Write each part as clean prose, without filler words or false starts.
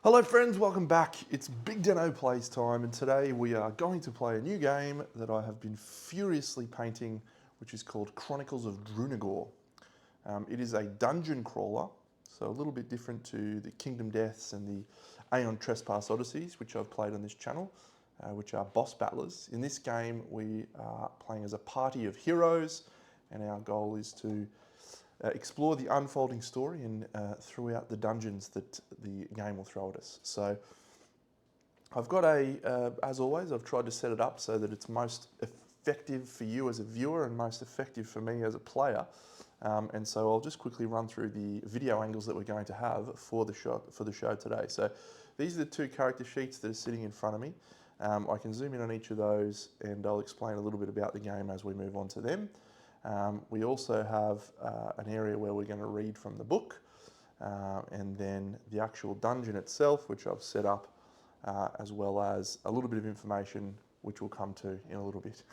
Hello friends, welcome back. It's BigDenoPlays time, and today we are going to play a new game that I have been furiously painting, which is called Chronicles of Drunagor. It is a dungeon crawler, so a little bit different to the Kingdom Deaths and the Aeon Trespass Odysseys, which I've played on this channel, which are boss battlers. In this game, we are playing as a party of heroes, and our goal is to explore the unfolding story and throughout the dungeons that the game will throw at us. So I've got as always, I've tried to set it up so that it's most effective for you as a viewer and most effective for me as a player. And so I'll just quickly run through the video angles that we're going to have for the show today. So these are the two character sheets that are sitting in front of me. I can zoom in on each of those and I'll explain a little bit about the game as we move on to them. We also have an area where we're going to read from the book, and then the actual dungeon itself, which I've set up, as well as a little bit of information which we'll come to in a little bit.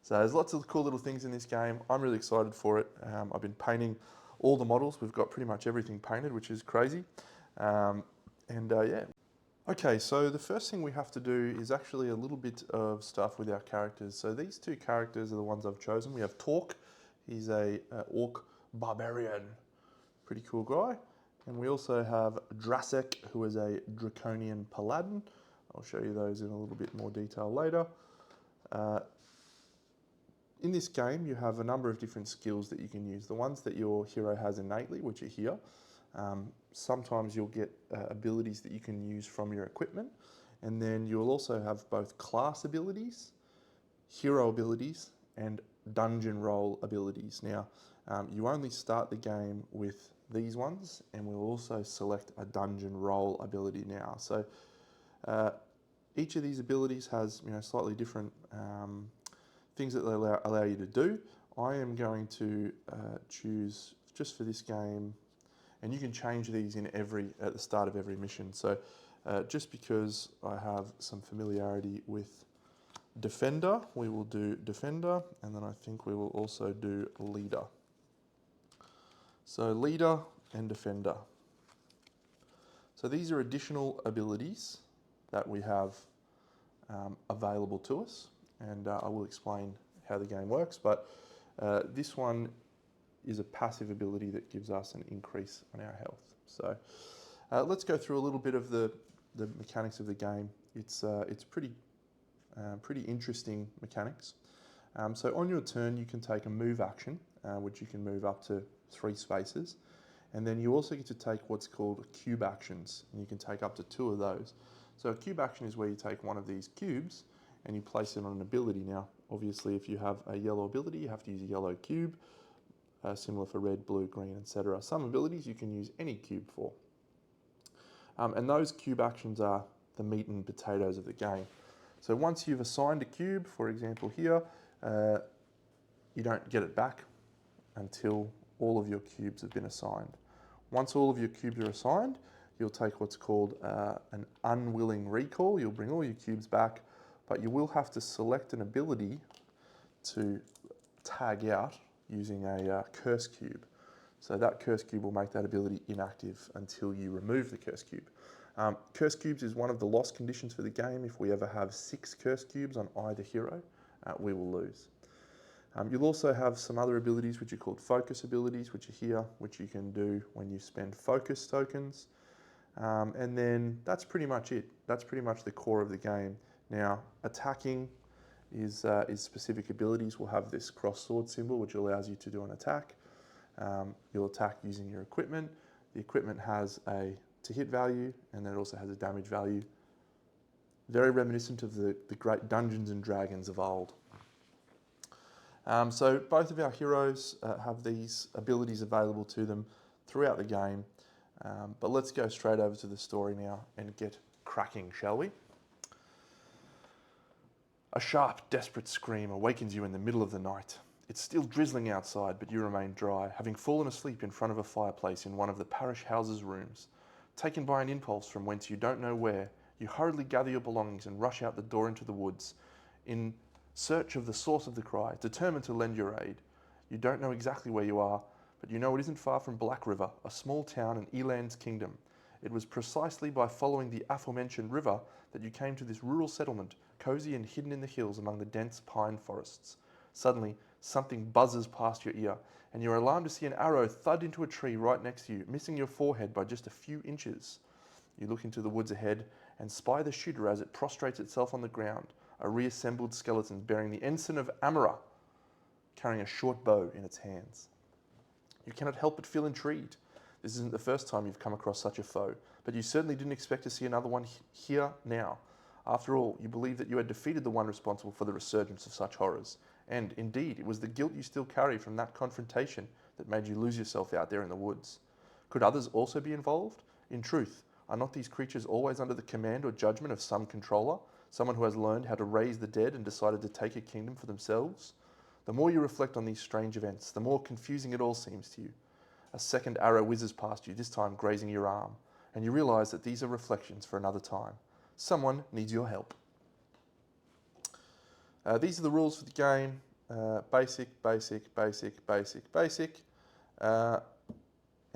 So there's lots of cool little things in this game. I'm really excited for it. I've been painting all the models. We've got pretty much everything painted, which is crazy. Yeah. Okay, so the first thing we have to do is actually a little bit of stuff with our characters. So these two characters are the ones I've chosen. We have Tork, he's a orc barbarian, pretty cool guy. And we also have Drasek, who is a draconian paladin. I'll show you those in a little bit more detail later. In this game, you have a number of different skills that you can use. The ones that your hero has innately, which are here. Sometimes you'll get abilities that you can use from your equipment, and then you'll also have both class abilities, hero abilities, and dungeon role abilities. Now, you only start the game with these ones, and we'll also select a dungeon role ability now. So each of these abilities has slightly different things that they allow you to do. I am going to choose, just for this game, and you can change these at the start of every mission. So just because I have some familiarity with Defender, we will do Defender, and then I think we will also do Leader. So Leader and Defender. So these are additional abilities that we have available to us, and I will explain how the game works, but this one is a passive ability that gives us an increase on our health. So let's go through a little bit of the mechanics of the game. It's pretty interesting mechanics. So on your turn, you can take a move action, which you can move up to 3 spaces. And then you also get to take what's called cube actions, and you can take up to 2 of those. So a cube action is where you take one of these cubes and you place it on an ability. Now, obviously, if you have a yellow ability, you have to use a yellow cube. Similar for red, blue, green, etc. Some abilities you can use any cube for. And those cube actions are the meat and potatoes of the game. So once you've assigned a cube, for example here, you don't get it back until all of your cubes have been assigned. Once all of your cubes are assigned, you'll take what's called an unwilling recall. You'll bring all your cubes back, but you will have to select an ability to tag out using a curse cube. So that curse cube will make that ability inactive until you remove the curse cube. Curse cubes is one of the loss conditions for the game. If we ever have 6 curse cubes on either hero, we will lose. You'll also have some other abilities which are called focus abilities, which are here, which you can do when you spend focus tokens. And then that's pretty much it. That's pretty much the core of the game. Now, attacking is specific abilities. Will have this cross sword symbol, which allows you to do an attack. You'll attack using your equipment. The equipment has a to hit value, and then it also has a damage value. Very reminiscent of the great Dungeons and Dragons of old. So both of our heroes have these abilities available to them throughout the game. But let's go straight over to the story now and get cracking, shall we? A sharp, desperate scream awakens you in the middle of the night. It's still drizzling outside, but you remain dry, having fallen asleep in front of a fireplace in one of the parish house's rooms. Taken by an impulse from whence you don't know where, you hurriedly gather your belongings and rush out the door into the woods, in search of the source of the cry, determined to lend your aid. You don't know exactly where you are, but you know it isn't far from Black River, a small town in Eland's kingdom. It was precisely by following the aforementioned river that you came to this rural settlement, cozy and hidden in the hills among the dense pine forests. Suddenly, something buzzes past your ear, and you're alarmed to see an arrow thud into a tree right next to you, missing your forehead by just a few inches. You look into the woods ahead and spy the shooter as it prostrates itself on the ground, a reassembled skeleton bearing the ensign of Amara, carrying a short bow in its hands. You cannot help but feel intrigued. This isn't the first time you've come across such a foe, but you certainly didn't expect to see another one here now. After all, you believe that you had defeated the one responsible for the resurgence of such horrors. And, indeed, it was the guilt you still carry from that confrontation that made you lose yourself out there in the woods. Could others also be involved? In truth, are not these creatures always under the command or judgment of some controller, someone who has learned how to raise the dead and decided to take a kingdom for themselves? The more you reflect on these strange events, the more confusing it all seems to you. A second arrow whizzes past you, this time grazing your arm, and you realise that these are reflections for another time. Someone needs your help. These are the rules for the game. Basic. And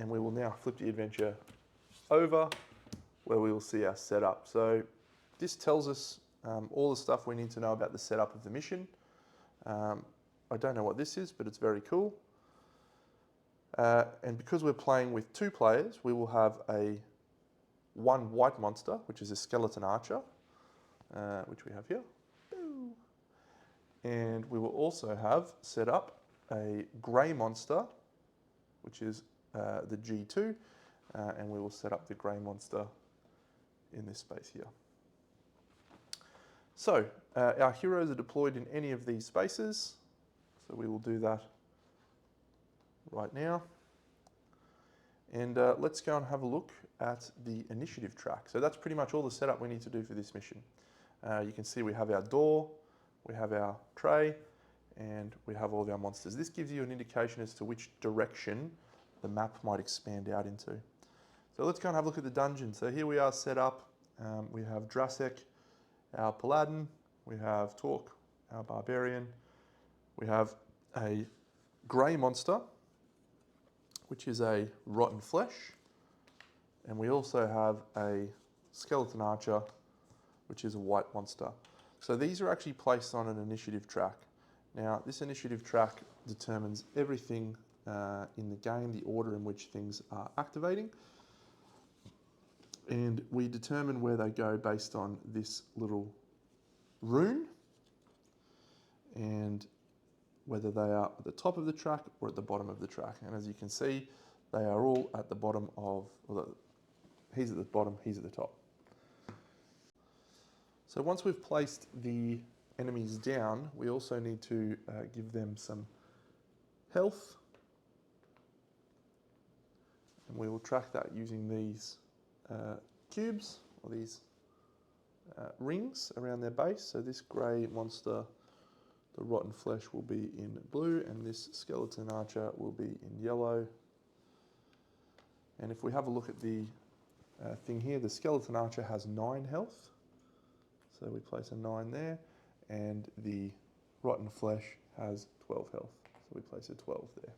we will now flip the adventure over where we will see our setup. So this tells us all the stuff we need to know about the setup of the mission. I don't know what this is, but it's very cool. And because we're playing with 2 players, we will have one white monster, which is a skeleton archer, which we have here. And we will also have set up a grey monster, which is the G2, and we will set up the grey monster in this space here. So our heroes are deployed in any of these spaces, so we will do that right now. And let's go and have a look at the initiative track. So that's pretty much all the setup we need to do for this mission. You can see we have our door, we have our tray, and we have all of our monsters. This gives you an indication as to which direction the map might expand out into. So let's go and have a look at the dungeon. So here we are set up. We have Drasek, our paladin. We have Tork, our barbarian. We have a grey monster, which is a rotten flesh. And we also have a skeleton archer, which is a white monster. So these are actually placed on an initiative track. Now, this initiative track determines everything in the game, the order in which things are activating. And we determine where they go based on this little rune and whether they are at the top of the track or at the bottom of the track. And as you can see, they are all at the bottom of, well, he's at the bottom, he's at the top. So once we've placed the enemies down, we also need to give them some health. And we will track that using these cubes, or these rings around their base. So this grey monster, the rotten flesh, will be in blue, and this skeleton archer will be in yellow. And if we have a look at the thing here, the skeleton archer has 9 health. So we place a 9 there, and the rotten flesh has 12 health. So we place a 12 there.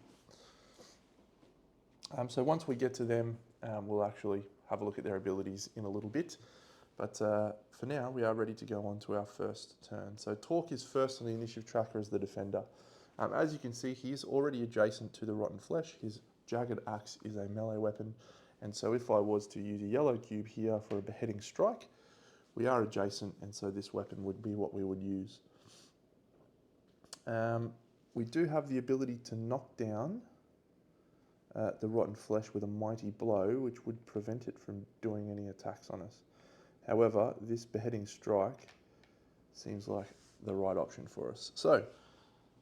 So once we get to them, we'll actually have a look at their abilities in a little bit. But for now, we are ready to go on to our first turn. So Tork is first on the initiative tracker as the defender. As you can see, he is already adjacent to the rotten flesh. His jagged axe is a melee weapon. And so if I was to use a yellow cube here for a beheading strike, we are adjacent, and so this weapon would be what we would use. We do have the ability to knock down the rotten flesh with a mighty blow, which would prevent it from doing any attacks on us. However, this beheading strike seems like the right option for us. So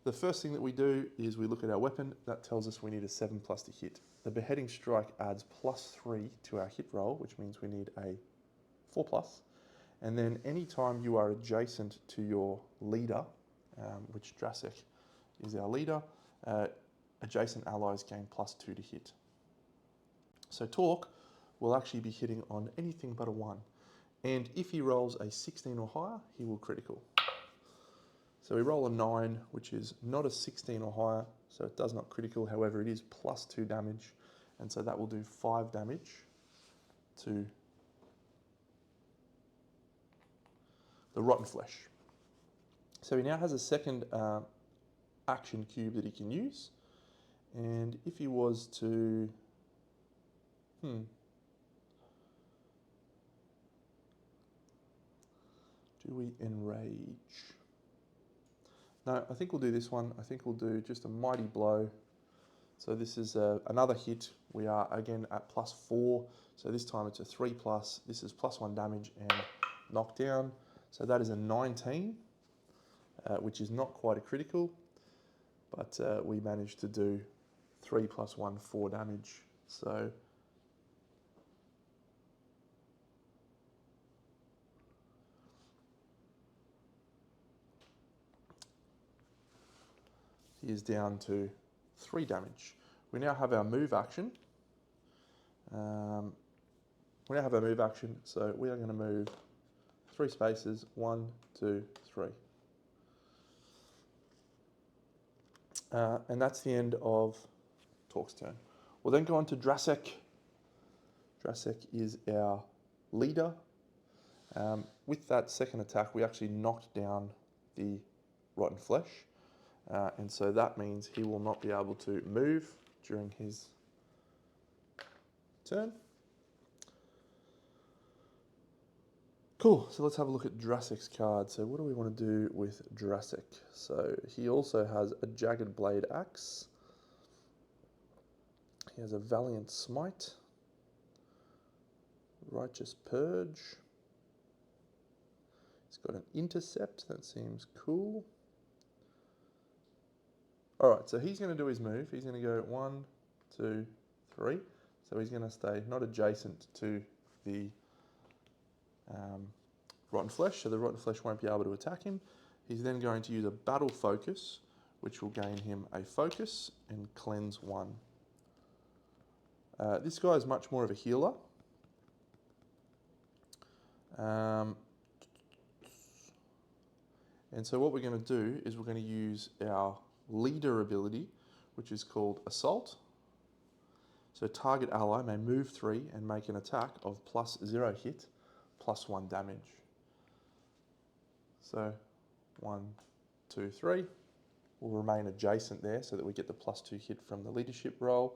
the first thing that we do is we look at our weapon. That tells us we need a 7+ to hit. The beheading strike adds +3 to our hit roll, which means we need a 4+. And then anytime you are adjacent to your leader, which Drasek is our leader, adjacent allies gain +2 to hit. So Tork will actually be hitting on anything but a 1. And if he rolls a 16 or higher, he will critical. So we roll a 9, which is not a 16 or higher, so it does not critical. However, it is +2 damage, and so that will do 5 damage to the rotten flesh. So he now has a second action cube that he can use. And if he was to, do we enrage? No, I think we'll do this one. I think we'll do just a mighty blow. So this is another hit. We are again at +4. So this time it's a 3+. This is +1 damage and knockdown. So that is a 19, which is not quite a critical, but we managed to do 3 + 1, 4 damage. So he is down to 3 damage. We now have our move action. So we are going to move 3 spaces, 1, 2, 3. And that's the end of Tork's turn. We'll then go on to Drasek. Drasek is our leader. With that second attack, we actually knocked down the rotten flesh. And so that means he will not be able to move during his turn. Cool, so let's have a look at Drasek's card. So what do we want to do with Drasek? So he also has a Jagged Blade Axe. He has a Valiant Smite. Righteous Purge. He's got an Intercept, that seems cool. Alright, so he's going to do his move. He's going to go 1, 2, 3. So he's going to stay not adjacent to the rotten flesh, so the rotten flesh won't be able to attack him. He's then going to use a battle focus, which will gain him a focus and cleanse 1. This guy is much more of a healer. And so what we're going to do is we're going to use our leader ability, which is called Assault. So target ally may move 3 and make an attack of +0 hit, +1 damage. So 1, 2, 3 will remain adjacent there so that we get the +2 hit from the leadership roll.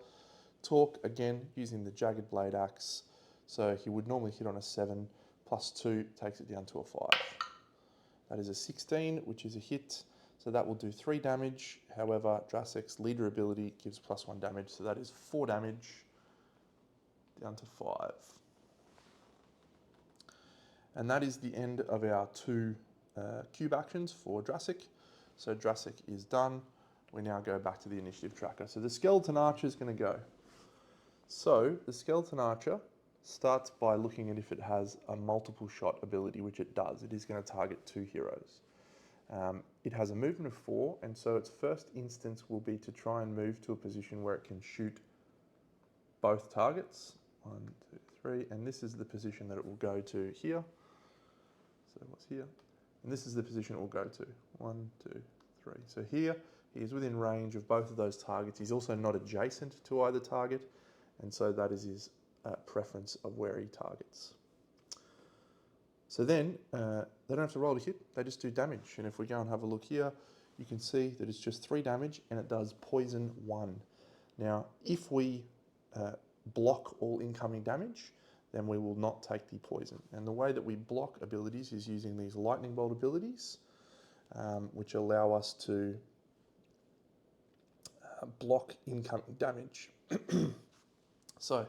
Tork, again, using the Jagged Blade Axe. So he would normally hit on a 7, +2 takes it down to a 5. That is a 16, which is a hit. So that will do 3 damage. However, Drasek's leader ability gives +1 damage. So that is 4 damage down to 5. And that is the end of our 2 cube actions for Drasek. So Drasek is done. We now go back to the initiative tracker. So the Skeleton Archer is going to go. So the Skeleton Archer starts by looking at if it has a multiple shot ability, which it does. It is going to target 2 heroes. It has a movement of 4, and so its first instance will be to try and move to a position where it can shoot both targets. 1, 2, 3, and this is the position that it will go to here. So what's here? And this is the position it will go to. 1, 2, 3. So here, he is within range of both of those targets. He's also not adjacent to either target, and so that is his preference of where he targets. So then, they don't have to roll to hit, they just do damage. And if we go and have a look here, you can see that it's just 3 damage and it does poison 1. Now, if we block all incoming damage, then we will not take the poison. And the way that we block abilities is using these lightning bolt abilities, which allow us to block incoming damage. So,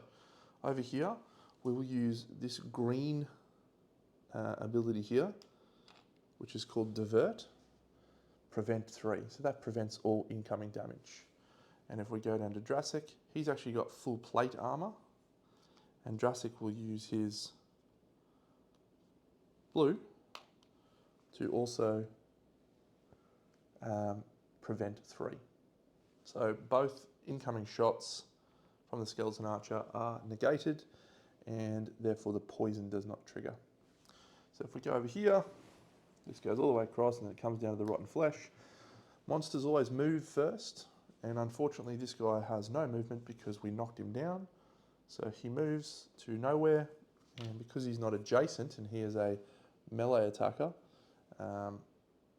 over here, we will use this green ability here, which is called Divert, Prevent 3. So that prevents all incoming damage. And if we go down to Drasek, he's actually got full plate armor, and Drasek will use his blue to also prevent 3. So both incoming shots from the Skeleton Archer are negated, and therefore the poison does not trigger. So if we go over here, this goes all the way across and then it comes down to the rotten flesh. Monsters always move first, and unfortunately this guy has no movement because we knocked him down. So he moves to nowhere, And because he's not adjacent and he is a melee attacker,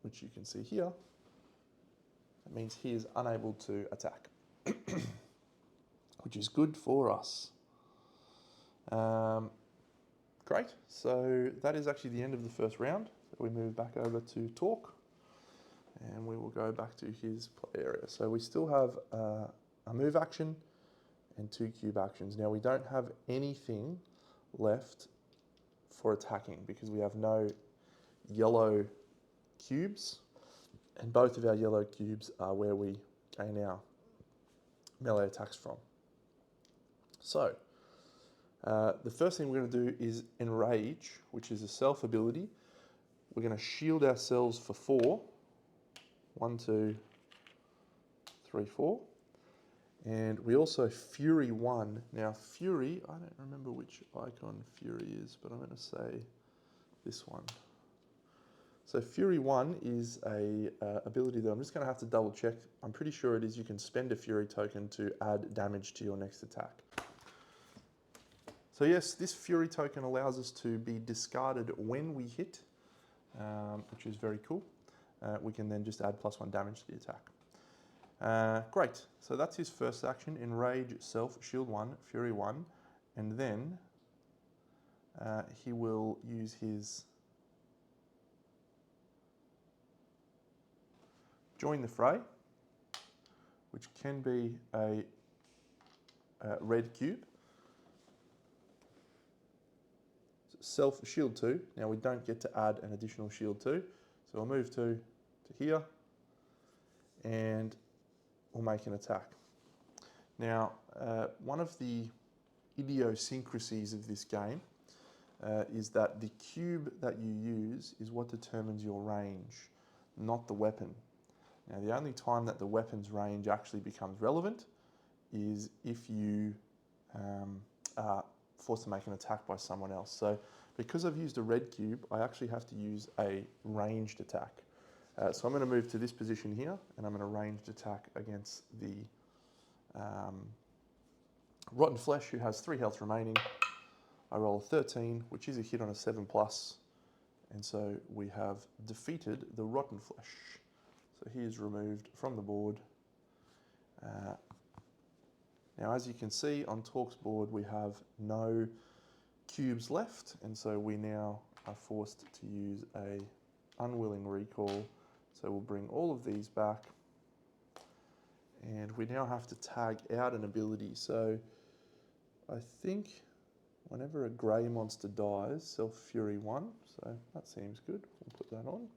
which you can see here, it means he is unable to attack, which is good for us. Great, so that is actually the end of the first round. So we move back over to Tork, and we will go back to his play area. So we still have a move action and 2 cube actions. Now we don't have anything left for attacking because we have no yellow cubes, and both of our yellow cubes are where we gain our melee attacks from. So the first thing we're going to do is Enrage, which is a self ability. We're going to shield ourselves for 4. 1, 2, 3, 4. And we also Fury 1. Now Fury, I don't remember which icon Fury is, but I'm going to say this one. So Fury 1 is a ability that I'm just going to have to double check. I'm pretty sure it is you can spend a Fury token to add damage to your next attack. So yes, this Fury token allows us to be discarded when we hit, which is very cool. We can then just add +1 damage to the attack. Great, so that's his first action, Enrage, Self, Shield 1, Fury 1, and then he will use his Join the Fray, which can be a red cube. Self Shield 2, now we don't get to add an additional Shield 2, so I'll move 2 to here, and we'll make an attack. Now, one of the idiosyncrasies of this game is that the cube that you use is what determines your range, not the weapon. Now, the only time that the weapon's range actually becomes relevant is if you are forced to make an attack by someone else. So, because I've used a red cube, I actually have to use a ranged attack. So I'm going to move to this position here, and I'm going to ranged attack against the Rotten Flesh, who has 3 health remaining. I roll a 13, which is a hit on a 7+, and so we have defeated the Rotten Flesh. So he is removed from the board. Now, as you can see on Tork's board, we have no cubes left, and so we now are forced to use a unwilling recall. So we'll bring all of these back, and we now have to tag out an ability. So I think whenever a grey monster dies, Self Fury 1, so that seems good. We'll put that on.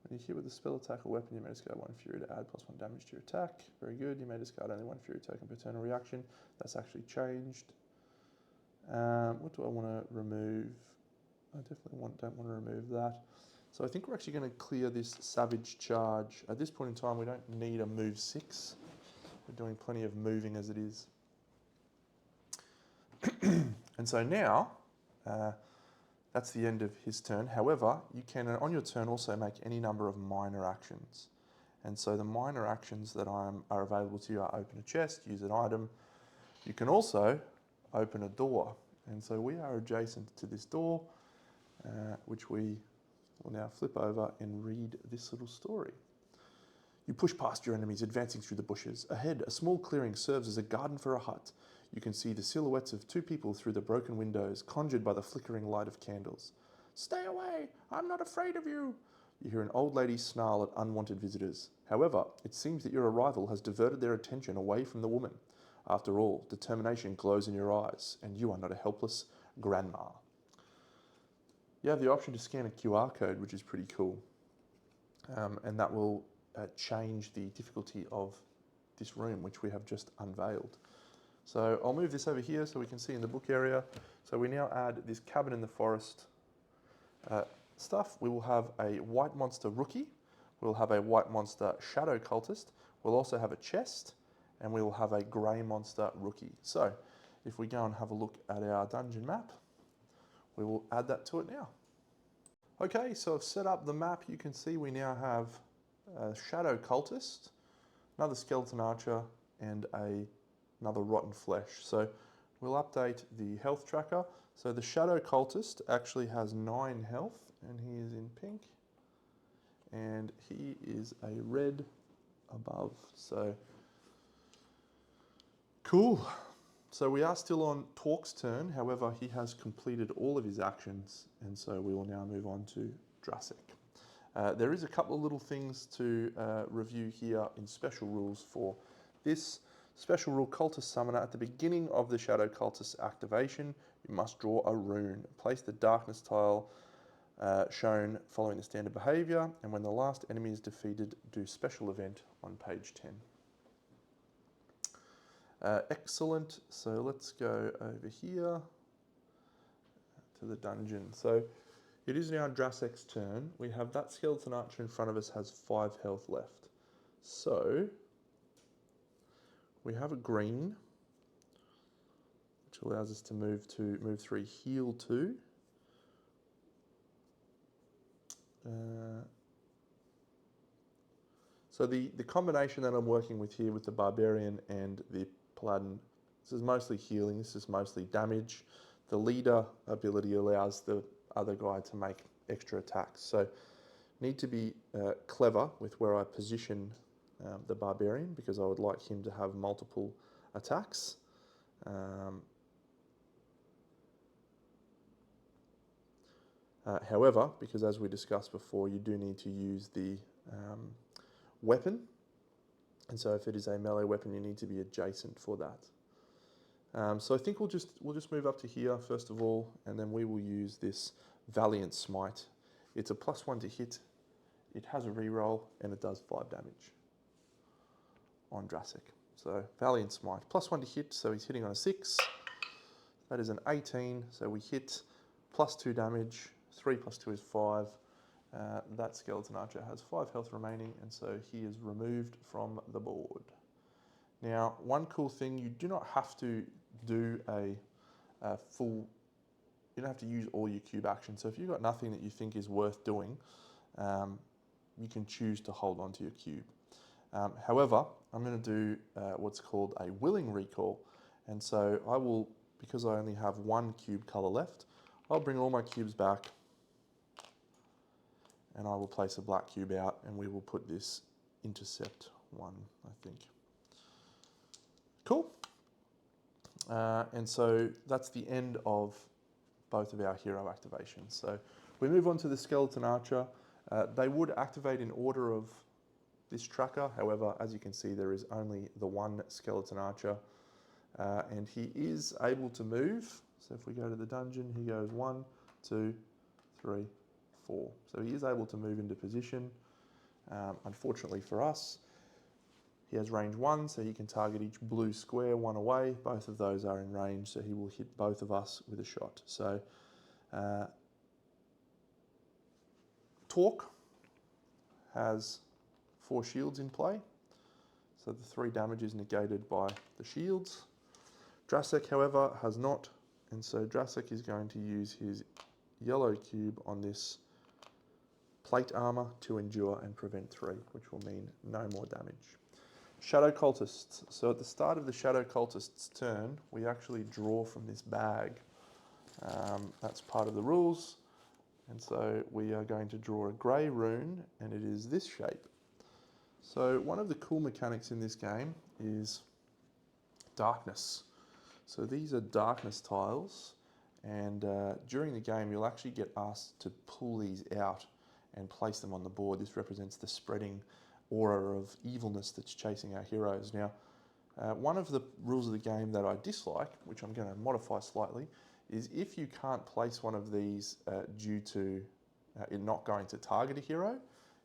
When you hit with a spell attack or weapon, you may discard 1 Fury to add +1 damage to your attack. Very good. You may discard only 1 Fury token per turn or reaction. That's actually changed. What do I want to remove? I definitely don't want to remove that. So I think we're actually going to clear this Savage Charge. At this point in time, we don't need a move 6. We're doing plenty of moving as it is. And so now, that's the end of his turn. However, you can, on your turn, also make any number of minor actions. And so the minor actions that are available to you are open a chest, use an item. You can also open a door. And so we are adjacent to this door, which we will now flip over and read this little story. You push past your enemies, advancing through the bushes. Ahead, a small clearing serves as a garden for a hut. You can see the silhouettes of 2 people through the broken windows, conjured by the flickering light of candles. "Stay away! I'm not afraid of you!" You hear an old lady snarl at unwanted visitors. However, it seems that your arrival has diverted their attention away from the woman. After all, determination glows in your eyes, and you are not a helpless grandma. You have the option to scan a QR code, which is pretty cool. And that will change the difficulty of this room, which we have just unveiled. So I'll move this over here so we can see in the book area. So we now add this cabin in the forest stuff. We will have a white monster rookie. We'll have a white monster shadow cultist. We'll also have a chest, and we will have a grey monster rookie. So if we go and have a look at our dungeon map, we will add that to it now. Okay, so I've set up the map. You can see we now have a shadow cultist, another skeleton archer, and a another rotten flesh. So we'll update the health tracker. So the Shadow Cultist actually has 9 health, and he is in pink. And he is a red above. So cool. So we are still on Tork's turn. However, he has completed all of his actions, and so we will now move on to Drasek. There is a couple of little things to review here in special rules for this special rule. Cultist Summoner. At the beginning of the Shadow Cultist activation, you must draw a rune. Place the darkness tile shown following the standard behavior, and when the last enemy is defeated, do special event on page 10. Excellent. So let's go over here to the dungeon. So it is now Drasek's turn. We have that skeleton archer in front of us has 5 health left. So we have a green, which allows us to move 3, heal 2. So the combination that I'm working with here with the Barbarian and the Paladin, this is mostly healing, this is mostly damage. The leader ability allows the other guy to make extra attacks. So need to be clever with where I position the Barbarian, because I would like him to have multiple attacks. However, because as we discussed before, you do need to use the weapon, and so if it is a melee weapon, you need to be adjacent for that. So I think we'll just move up to here first of all, and then we will use this Valiant Smite. It's a +1 to hit, it has a reroll, and it does 5 damage on Drasek. So Valiant Smite, +1 to hit, so he's hitting on a 6. That is an 18, so we hit, +2 damage, 3 + 2 is 5. That skeleton archer has 5 health remaining, and so he is removed from the board. Now, one cool thing, you do not have to do a full, you don't have to use all your cube actions. So if you've got nothing that you think is worth doing, you can choose to hold on to your cube. However, I'm going to do what's called a willing recall, and so I will, because I only have 1 cube color left, I'll bring all my cubes back, and I will place a black cube out, and we will put this intercept 1, I think. Cool. And so that's the end of both of our hero activations. So we move on to the skeleton archer. They would activate in order of this tracker. However, as you can see, there is only the 1 skeleton archer, and he is able to move. So if we go to the dungeon, he goes 1, 2, 3, 4. So he is able to move into position. Unfortunately for us, he has range 1, so he can target each blue square 1 away. Both of those are in range, so he will hit both of us with a shot. So Tork has 4 shields in play, so the 3 damage is negated by the shields. Drasek, however, has not, and so Drasek is going to use his yellow cube on this plate armor to endure and prevent 3, which will mean no more damage. Shadow Cultists. So at the start of the Shadow Cultist's turn, we actually draw from this bag. That's part of the rules. And so we are going to draw a grey rune, and it is this shape. So one of the cool mechanics in this game is darkness. So these are darkness tiles, and during the game you'll actually get asked to pull these out and place them on the board. This represents the spreading aura of evilness that's chasing our heroes. Now, one of the rules of the game that I dislike, which I'm going to modify slightly, is if you can't place one of these due to it not going to target a hero,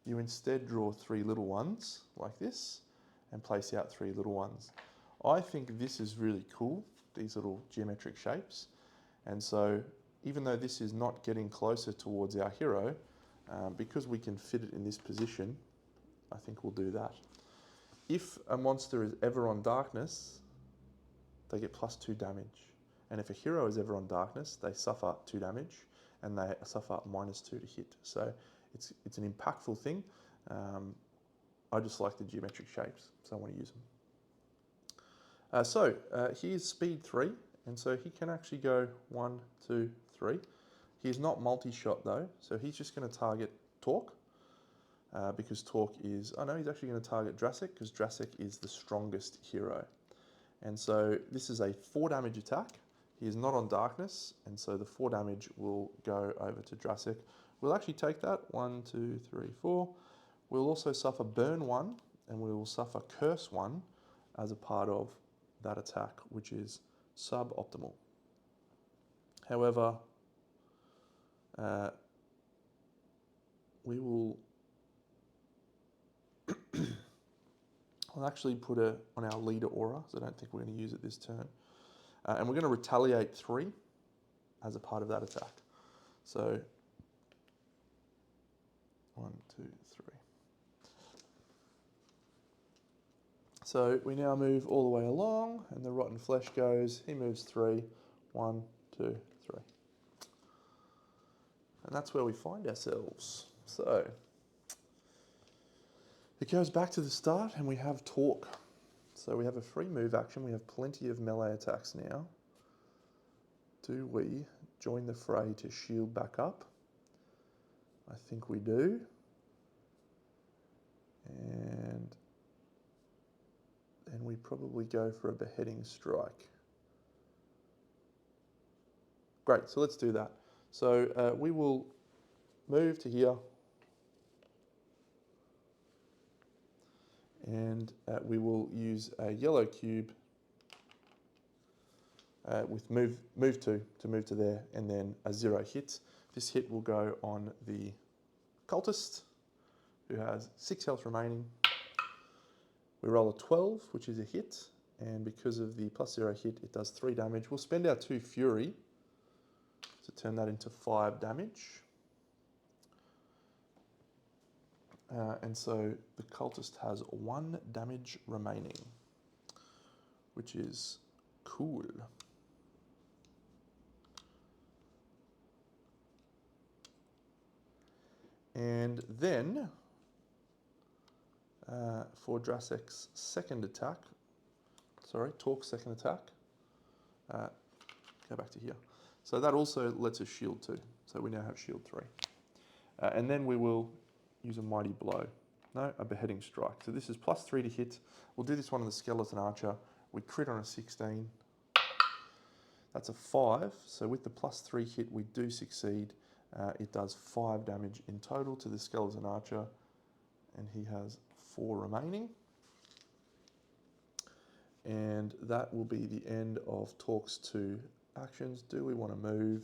you instead draw 3 little ones like this and place out 3 little ones. I think this is really cool, these little geometric shapes, and so even though this is not getting closer towards our hero, because we can fit it in this position, I think we'll do that. If a monster is ever on darkness, they get +2 damage. And if a hero is ever on darkness, they suffer 2 damage, and they suffer -2 to hit. So it's an impactful thing. I just like the geometric shapes, so I want to use them. He is speed 3, and so he can actually go 1, 2, 3. He is not multi-shot though, so he's just going to target Tork, because Tork is... Oh no, he's actually going to target Drasek, because Drasek is the strongest hero. And so this is a 4 damage attack. He is not on darkness, and so the 4 damage will go over to Drasek. We'll actually take that, 1, 2, 3, 4. We'll also suffer burn 1, and we will suffer curse 1 as a part of that attack, which is suboptimal. However, we will... I'll actually put it on our leader aura, so I don't think we're going to use it this turn. And we're going to retaliate 3 as a part of that attack. So, 1, 2, 3. So we now move all the way along, and the rotten flesh goes. He moves 3. 1, 2, 3. And that's where we find ourselves. So it goes back to the start, and we have Tork. So we have a free move action. We have plenty of melee attacks now. Do we join the fray to shield back up? I think we do. And then we probably go for a beheading strike. Great, so let's do that. So we will move to here. And we will use a yellow cube with move 2 to move to there, and then a 0 hit. This hit will go on the cultist, who has 6 health remaining. We roll a 12, which is a hit, and because of the +0 hit, it does 3 damage. We'll spend our 2 fury to turn that into 5 damage. And so the cultist has 1 damage remaining, which is cool. And then for Drasek's second attack, Tork's second attack, go back to here. So that also lets us shield 2. So we now have shield 3. And then we will use a mighty blow. No, a beheading strike. So this is +3 to hit. We'll do this one on the skeleton archer. We crit on a 16. That's a 5. So with the +3 hit, we do succeed. It does 5 damage in total to the skeleton archer, and he has 4 remaining. And that will be the end of Tork's 2 actions. Do we want to move?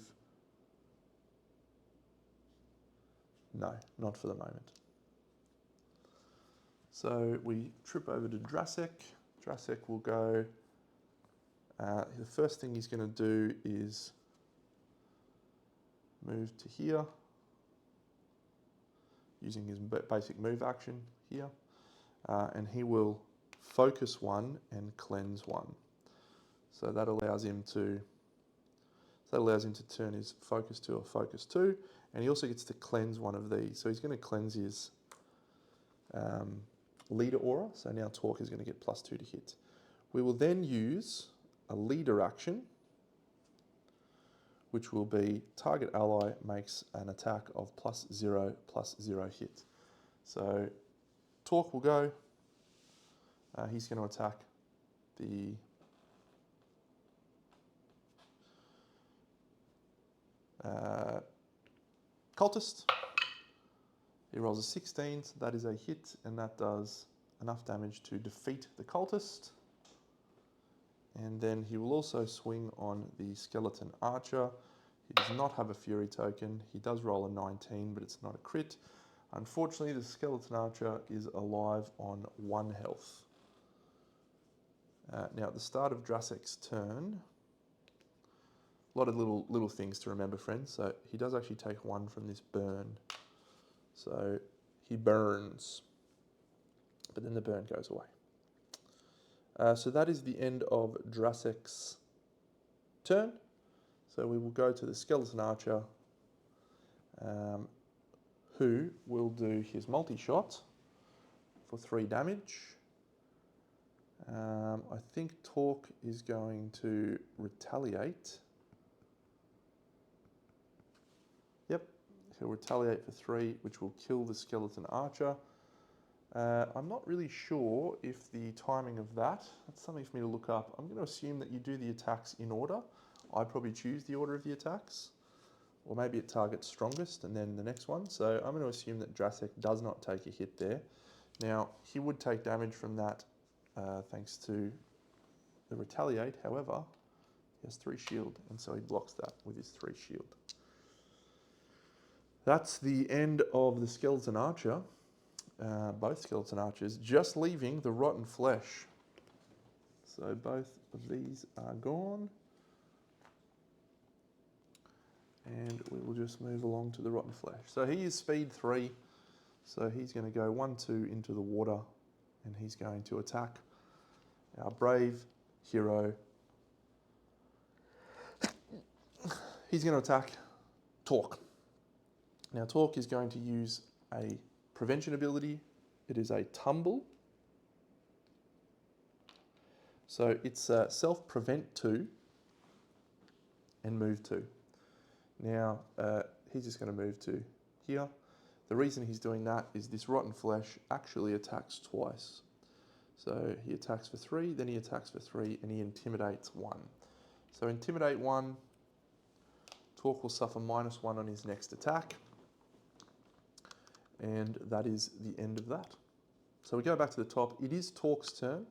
No, not for the moment. So we trip over to Drasek. Drasek will go. The first thing he's going to do is move to here, using his basic move action here. And he will focus 1 and cleanse 1. So that allows him to turn his focus to a focus 2, and he also gets to cleanse 1 of these. So he's going to cleanse his leader aura. So now Tork is going to get +2 to hit. We will then use a leader action, which will be target ally makes an attack of +0/+0 hit. So Tork will go. He's going to attack the cultist. He rolls a 16, so that is a hit, and that does enough damage to defeat the cultist. And then he will also swing on the skeleton archer. He does not have a fury token. He does roll a 19, but it's not a crit. Unfortunately, the skeleton archer is alive on 1 health. Now, at the start of Drasek's turn, a lot of little things to remember, friends. So he does actually take 1 from this burn. So he burns, but then the burn goes away. So that is the end of Drasek's turn. So we will go to the skeleton archer, who will do his multi-shot for 3 damage. I think Tork is going to retaliate. Yep, he'll retaliate for 3, which will kill the skeleton archer. I'm not really sure if the timing of that's something for me to look up. I'm going to assume that you do the attacks in order. I probably choose the order of the attacks, or maybe it targets strongest and then the next one. So I'm going to assume that Drasek does not take a hit there. Now, he would take damage from that thanks to the retaliate. However, he has 3 shield, and so he blocks that with his 3 shield. That's the end of the skeleton archer. Both skeleton archers, just leaving the rotten flesh. So both of these are gone. And we will just move along to the rotten flesh. So he is speed 3. So he's going to go 1-2 into the water, and he's going to attack our brave hero. He's going to attack Tork. Now Tork is going to use a prevention ability. It is a tumble. So it's self-prevent 2 and move 2. Now he's just going to move to here. The reason he's doing that is this rotten flesh actually attacks twice. So he attacks for 3, then he attacks for 3, and he intimidates 1. So intimidate 1, Tork will suffer -1 on his next attack. And that is the end of that. So we go back to the top. It is Tork's turn.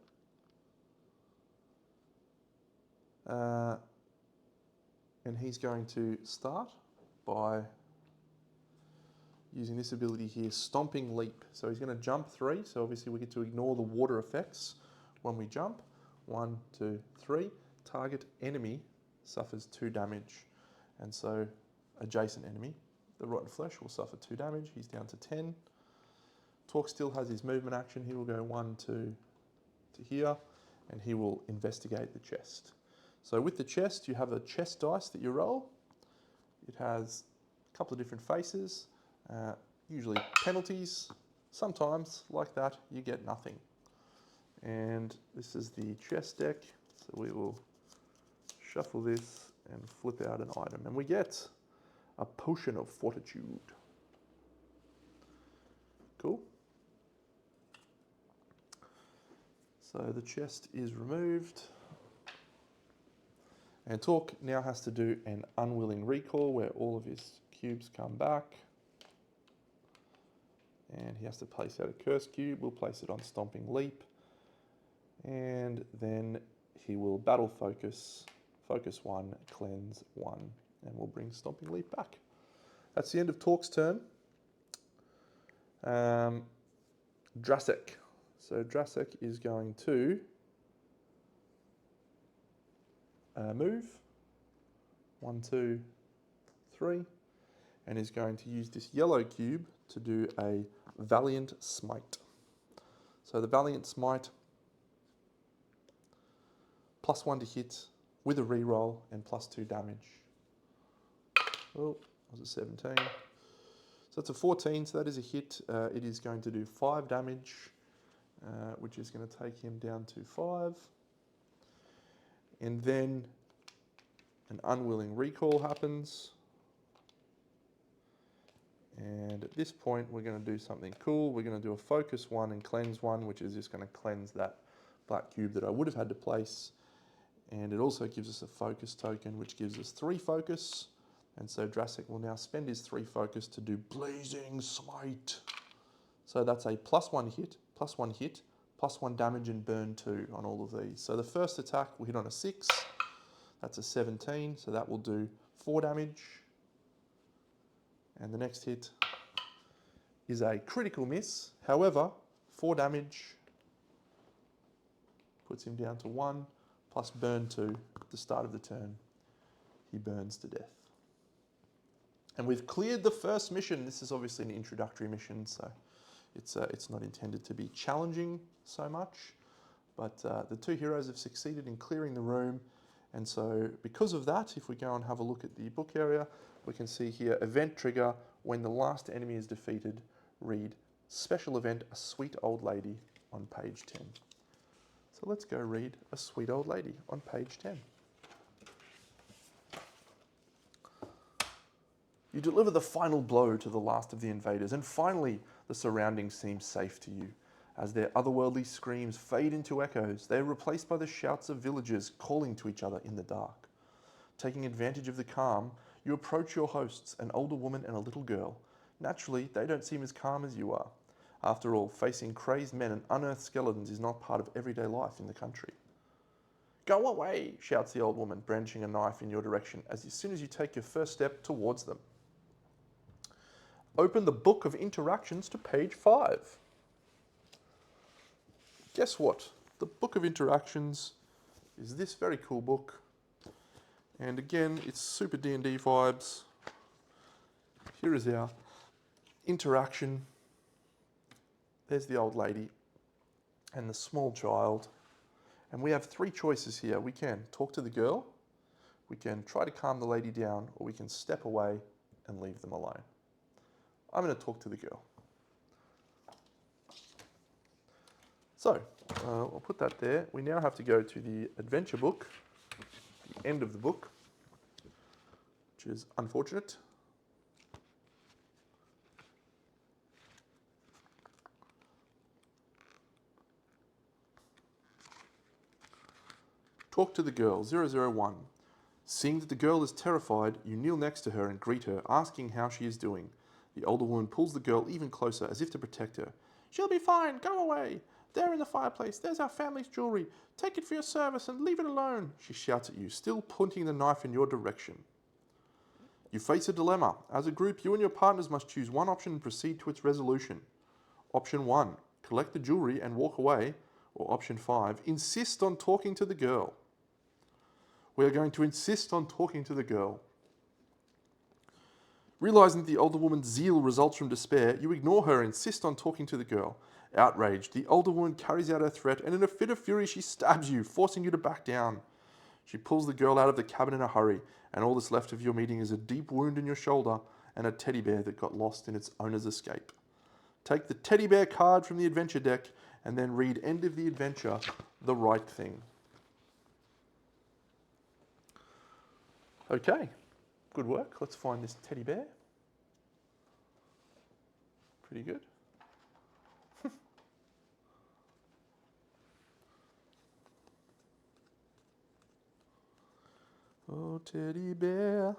And he's going to start by using this ability here, Stomping Leap. So he's going to jump 3. So obviously we get to ignore the water effects when we jump. 1, 2, 3. Target enemy suffers 2 damage. And so adjacent enemy, the rotten flesh, will suffer 2 damage. He's down to 10. Tork still has his movement action. He will go 1, 2 to here, and he will investigate the chest. So with the chest, you have a chest dice that you roll. It has a couple of different faces, usually penalties. Sometimes, like that, you get nothing. And this is the chest deck. So we will shuffle this and flip out an item. And we get a potion of fortitude. Cool. So the chest is removed. And Tork now has to do an unwilling recall where all of his cubes come back. And he has to place out a curse cube. We'll place it on Stomping Leap. And then he will battle focus 1, cleanse 1, and we'll bring Stomping Leap back. That's the end of Tork's turn. Drasek. So Drasek is going to move 1, 2, 3, and is going to use this yellow cube to do a Valiant Smite. So the Valiant Smite, +1 to hit with a reroll and +2 damage. Oh, that was a 17. So it's a 14, so that is a hit. It is going to do 5 damage, which is going to take him down to 5. And then an unwilling recall happens. And at this point, we're going to do something cool. We're going to do a focus 1 and cleanse 1, which is just going to cleanse that black cube that I would have had to place. And it also gives us a focus token, which gives us 3 focus. And so Drasek will now spend his 3 focus to do Blazing Smite. So that's a +1 hit, +1 damage and burn 2 on all of these. So the first attack will hit on a 6. That's a 17, so that will do 4 damage. And the next hit is a critical miss. However, 4 damage puts him down to 1, plus burn 2 at the start of the turn. He burns to death. And we've cleared the first mission. This is obviously an introductory mission, so it's not intended to be challenging so much. But the 2 heroes have succeeded in clearing the room. And so because of that, if we go and have a look at the book area, we can see here, event trigger, when the last enemy is defeated, read special event, a sweet old lady on page 10. So let's go read A Sweet Old Lady on page 10. You deliver the final blow to the last of the invaders, and finally the surroundings seem safe to you. As their otherworldly screams fade into echoes, they are replaced by the shouts of villagers calling to each other in the dark. Taking advantage of the calm, you approach your hosts, an older woman and a little girl. Naturally, they don't seem as calm as you are. After all, facing crazed men and unearthed skeletons is not part of everyday life in the country. Go away, shouts the old woman, brandishing a knife in your direction as soon as you take your first step towards them. Open the Book of Interactions to page 5. Guess what? The Book of Interactions is this very cool book. And again, it's super D&D vibes. Here is our interaction. There's the old lady and the small child. And we have 3 choices here. We can talk to the girl, we can try to calm the lady down, or we can step away and leave them alone. I'm going to talk to the girl. So, I'll put that there. We now have to go to the adventure book, the end of the book, which is unfortunate. Talk to the girl, 001. Seeing that the girl is terrified, you kneel next to her and greet her, asking how she is doing. The older woman pulls the girl even closer, as if to protect her. She'll be fine, go away. There in the fireplace, there's our family's jewellery. Take it for your service and leave it alone, she shouts at you, still pointing the knife in your direction. You face a dilemma. As a group, you and your partners must choose one option and proceed to its resolution. Option 1, collect the jewellery and walk away. Or option 5, insist on talking to the girl. We are going to insist on talking to the girl. Realizing that the older woman's zeal results from despair, you ignore her and insist on talking to the girl. Outraged, the older woman carries out her threat, and in a fit of fury she stabs you, forcing you to back down. She pulls the girl out of the cabin in a hurry, and all that's left of your meeting is a deep wound in your shoulder and a teddy bear that got lost in its owner's escape. Take the teddy bear card from the adventure deck, and then read End of the Adventure, The Right Thing. Okay. Good work. Let's find this teddy bear. Pretty good. Oh, teddy bear.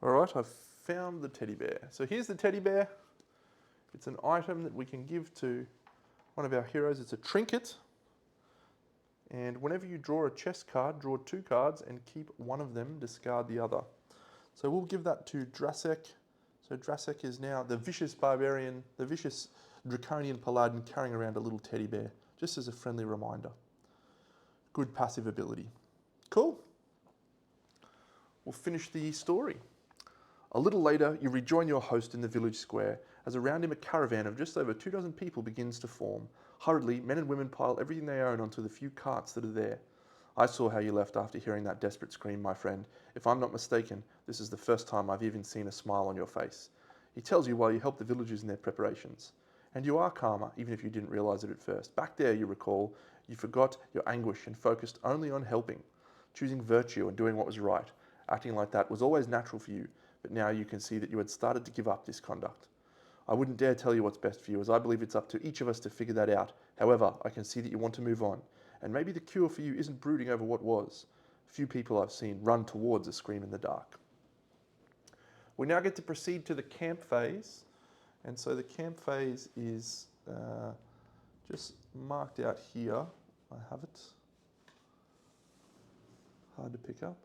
All right, I've found the teddy bear. So here's the teddy bear. It's an item that we can give to one of our heroes. It's a trinket. And whenever you draw a chest card, draw 2 cards and keep one of them, discard the other. So we'll give that to Drasek. So Drasek is now the vicious barbarian, the vicious draconian paladin carrying around a little teddy bear, just as a friendly reminder. Good passive ability. Cool. We'll finish the story. A little later, you rejoin your host in the village square, as around him a caravan of just over 24 people begins to form. Hurriedly, men and women pile everything they own onto the few carts that are there. I saw how you left after hearing that desperate scream, my friend. If I'm not mistaken, this is the first time I've even seen a smile on your face. He tells you while you help the villagers in their preparations. And you are calmer, even if you didn't realize it at first. Back there, you recall, you forgot your anguish and focused only on helping, choosing virtue and doing what was right. Acting like that was always natural for you, but now you can see that you had started to give up this conduct. I wouldn't dare tell you what's best for you, as I believe it's up to each of us to figure that out. However, I can see that you want to move on, and maybe the cure for you isn't brooding over what was. Few people I've seen run towards a scream in the dark. We now get to proceed to the camp phase, and so the camp phase is just marked out here. I have it. Hard to pick up.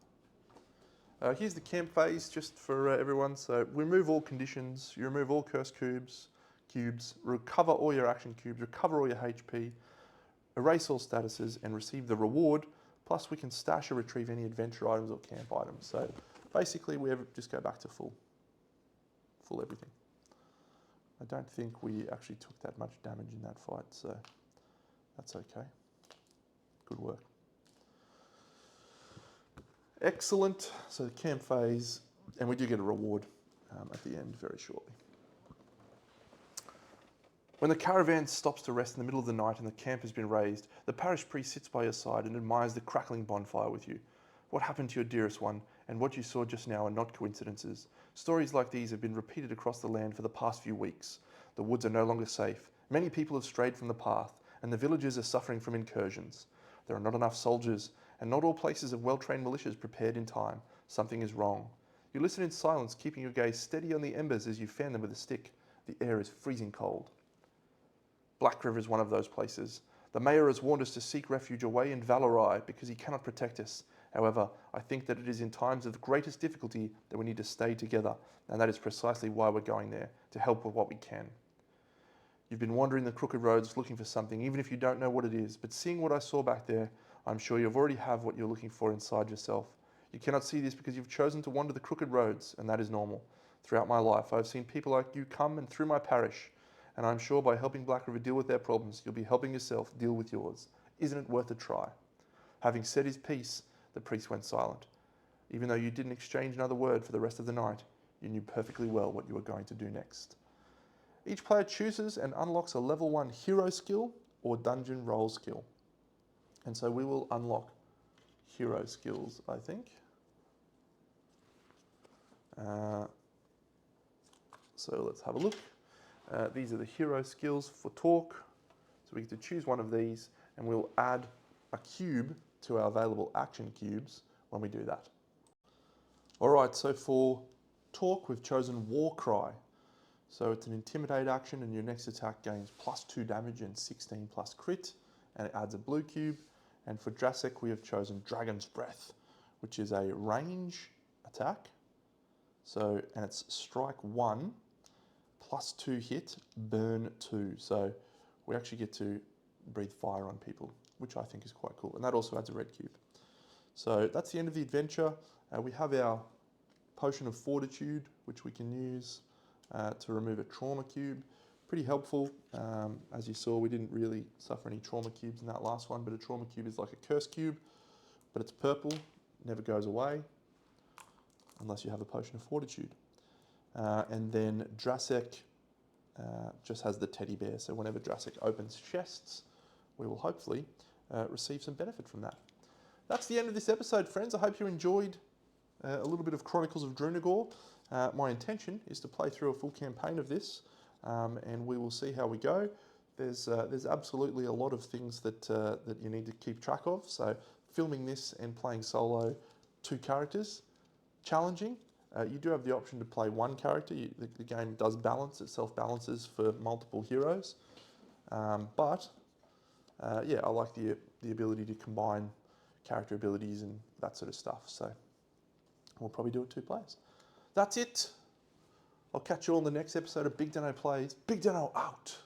Here's the camp phase, just for everyone. So remove all conditions, you remove all curse cubes, recover all your action cubes, recover all your HP, erase all statuses, and receive the reward. Plus we can stash or retrieve any adventure items or camp items. So basically we just go back to full everything. I don't think we actually took that much damage in that fight, so that's okay. Good work. Excellent. So the camp phase, and we do get a reward. at the end very shortly. When the caravan stops to rest in the middle of the night and the camp has been raised, the parish priest sits by your side and admires the crackling bonfire with you. What happened to your dearest one, and what you saw just now are not coincidences. Stories like these have been repeated across the land for the past few weeks. The woods are no longer safe. Many people have strayed from the path, and the villages are suffering from incursions. There are not enough soldiers, and not all places have well-trained militias prepared in time. Something is wrong. You listen in silence, keeping your gaze steady on the embers as you fan them with a stick. The air is freezing cold. Black River is one of those places. The mayor has warned us to seek refuge away in Valorai because he cannot protect us. However, I think that it is in times of the greatest difficulty that we need to stay together, and that is precisely why we're going there, to help with what we can. You've been wandering the crooked roads looking for something, even if you don't know what it is, but seeing what I saw back there, I'm sure you already have what you're looking for inside yourself. You cannot see this because you've chosen to wander the crooked roads, and that is normal. Throughout my life, I've seen people like you come and through my parish, and I'm sure by helping Black River deal with their problems, you'll be helping yourself deal with yours. Isn't it worth a try? Having said his piece, the priest went silent. Even though you didn't exchange another word for the rest of the night, you knew perfectly well what you were going to do next. Each player chooses and unlocks a level 1 hero skill or dungeon roll skill. And so we will unlock hero skills, I think. So let's have a look. These are the hero skills for Tork. So we get to choose one of these, and we'll add a cube to our available action cubes when we do that. All right, so for Tork, we've chosen War Cry. So it's an intimidate action, and your next attack gains +2 damage and 16 plus crit, and it adds a blue cube. And for Drasek, we have chosen Dragon's Breath, which is a range attack. So, and it's strike 1, +2 hit, burn 2. So we actually get to breathe fire on people, which I think is quite cool. And that also adds a red cube. So that's the end of the adventure. We have our Potion of Fortitude, which we can use to remove a trauma cube. Pretty helpful. As you saw, we didn't really suffer any trauma cubes in that last one, but a trauma cube is like a curse cube, but it's purple, never goes away, unless you have a Potion of Fortitude. And then Drasek just has the teddy bear, so whenever Drasek opens chests, we will hopefully receive some benefit from that. That's the end of this episode, friends. I hope you enjoyed a little bit of Chronicles of Drunagor. My intention is to play through a full campaign of this, and we will see how we go. There's absolutely a lot of things that you need to keep track of. So filming this and playing solo 2 characters, challenging. You do have the option to play 1 character. The game does balance, it self-balances for multiple heroes. But yeah, I like the ability to combine character abilities and that sort of stuff. So we'll probably do it 2 players. That's it. I'll catch you all in the next episode of BigDenoPlays. BigDeno out.